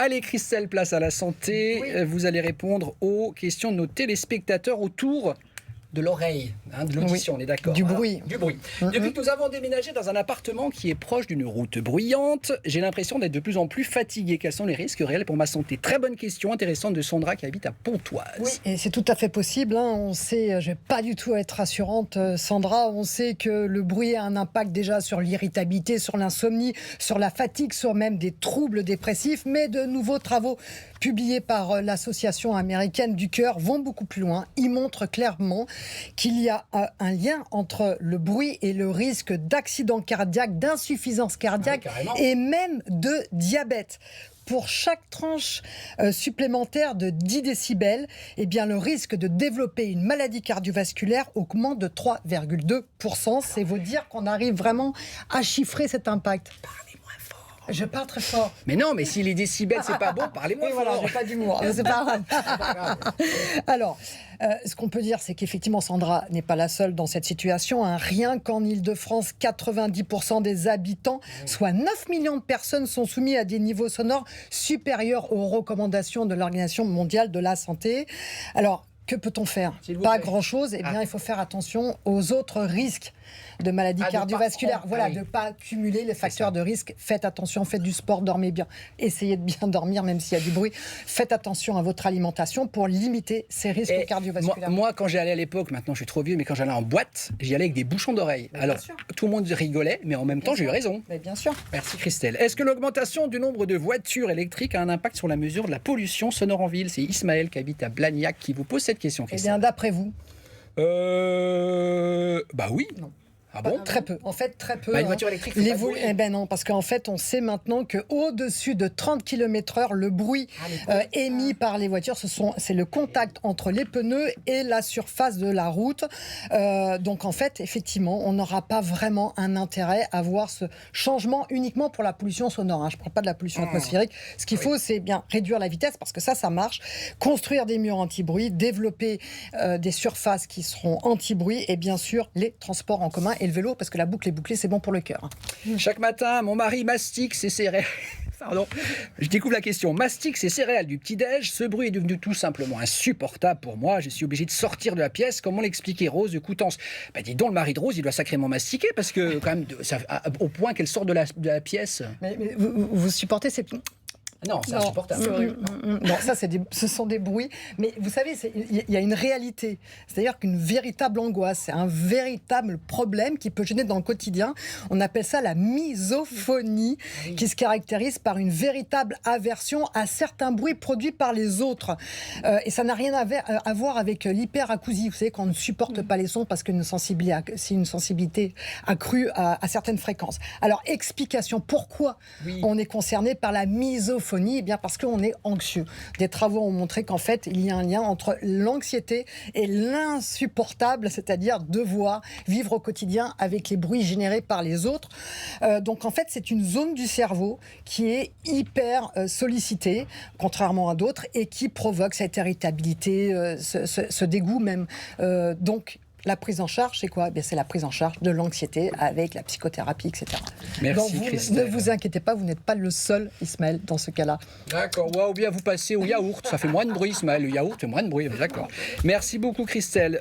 Allez, Christelle, place à la santé. Oui. Vous allez répondre aux questions de nos téléspectateurs autour de l'oreille, de l'audition, on est d'accord. Du bruit. Du bruit. Depuis que nous avons déménagé dans un appartement qui est proche d'une route bruyante, j'ai l'impression d'être de plus en plus fatigué. Quels sont les risques réels pour ma santé? Très bonne question intéressante de Sandra qui habite à Pontoise. Oui, et c'est tout à fait possible. On sait, je ne vais pas du tout être rassurante, Sandra, on sait que le bruit a un impact déjà sur l'irritabilité, sur l'insomnie, sur la fatigue, sur même des troubles dépressifs. Mais de nouveaux travaux publiés par l'association américaine du cœur vont beaucoup plus loin. Ils montrent clairement qu'il y a un lien entre le bruit et le risque d'accident cardiaque, d'insuffisance cardiaque et même de diabète. Pour chaque tranche supplémentaire de 10 décibels, eh bien, le risque de développer une maladie cardiovasculaire augmente de 3,2%. C'est vous dire qu'on arrive vraiment à chiffrer cet impact. Je parle très fort. Mais non, mais si les décibels, c'est pas bon, parlez-moi fort. Voilà, j'ai pas d'humour, c'est pas grave. Alors, ce qu'on peut dire, c'est qu'effectivement, Sandra n'est pas la seule dans cette situation. Rien qu'en Île-de-France, 90% des habitants, soit 9 millions de personnes, sont soumis à des niveaux sonores supérieurs aux recommandations de l'Organisation mondiale de la santé. Alors, que peut-on faire? Pas grand-chose. Eh bien, il faut faire attention aux autres risques de maladies cardiovasculaires. Voilà, de ne pas cumuler les facteurs de risque. Faites attention, faites du sport, dormez bien. Essayez de bien dormir, même s'il y a du bruit. Faites attention à votre alimentation pour limiter ces risques cardiovasculaires. Moi, quand j'y allais à l'époque, maintenant je suis trop vieux, mais quand j'allais en boîte, j'y allais avec des bouchons d'oreilles. Alors, tout le monde rigolait, mais en même temps, j'ai eu raison. Mais bien sûr. Merci Christelle. Est-ce que l'augmentation du nombre de voitures électriques a un impact sur la mesure de la pollution sonore en ville? C'est Ismaël qui habite à Blagnac qui vous pose cette question, Christelle. Eh bien, d'après vous? Bah oui. Non. Ah bon? Très peu. En fait, très peu. Une voiture électrique, Eh ben non, parce qu'en fait, on sait maintenant qu'au-dessus de 30 km/h, le bruit émis par les voitures, c'est le contact entre les pneus et la surface de la route. Donc, en fait, effectivement, on n'aura pas vraiment un intérêt à voir ce changement uniquement pour la pollution sonore. Je ne parle pas de la pollution atmosphérique. Ce qu'il faut, c'est bien réduire la vitesse, parce que ça marche. Construire des murs anti-bruit, développer des surfaces qui seront anti-bruit, et bien sûr, les transports en commun et le vélo, parce que la boucle est bouclée, c'est bon pour le cœur. Chaque matin, mon mari mastique ses céréales. Pardon, je découvre la question. Mastique ses céréales du petit-déj. Ce bruit est devenu tout simplement insupportable pour moi. Je suis obligé de sortir de la pièce. Comment l'expliquer, Rose de Coutances? Dis donc, le mari de Rose, il doit sacrément mastiquer, parce que, quand même, au point qu'elle sort de la pièce. Mais vous supportez ces... Non, c'est insupportable. C'est horrible. Non, ça, ce sont des bruits. Mais vous savez, il y a une réalité. C'est-à-dire qu'une véritable angoisse, c'est un véritable problème qui peut gêner dans le quotidien. On appelle ça la misophonie, qui se caractérise par une véritable aversion à certains bruits produits par les autres. Et ça n'a rien à voir avec l'hyperacousie. Vous savez, quand on ne supporte pas les sons parce que c'est une sensibilité accrue à certaines fréquences. Alors, explication. Pourquoi on est concerné par la misophonie? Eh bien parce qu'on est anxieux. Des travaux ont montré qu'en fait, il y a un lien entre l'anxiété et l'insupportable, c'est-à-dire devoir vivre au quotidien avec les bruits générés par les autres. Donc en fait, c'est une zone du cerveau qui est hyper sollicitée, contrairement à d'autres, et qui provoque cette irritabilité, ce dégoût même. Donc, la prise en charge, c'est quoi? C'est la prise en charge de l'anxiété avec la psychothérapie, etc. Merci, donc Christelle. ne vous inquiétez pas, vous n'êtes pas le seul, Ismaël, dans ce cas-là. D'accord. Ou bien vous passez au yaourt. Ça fait moins de bruit, Ismaël. Le yaourt fait moins de bruit. D'accord. Merci beaucoup, Christelle.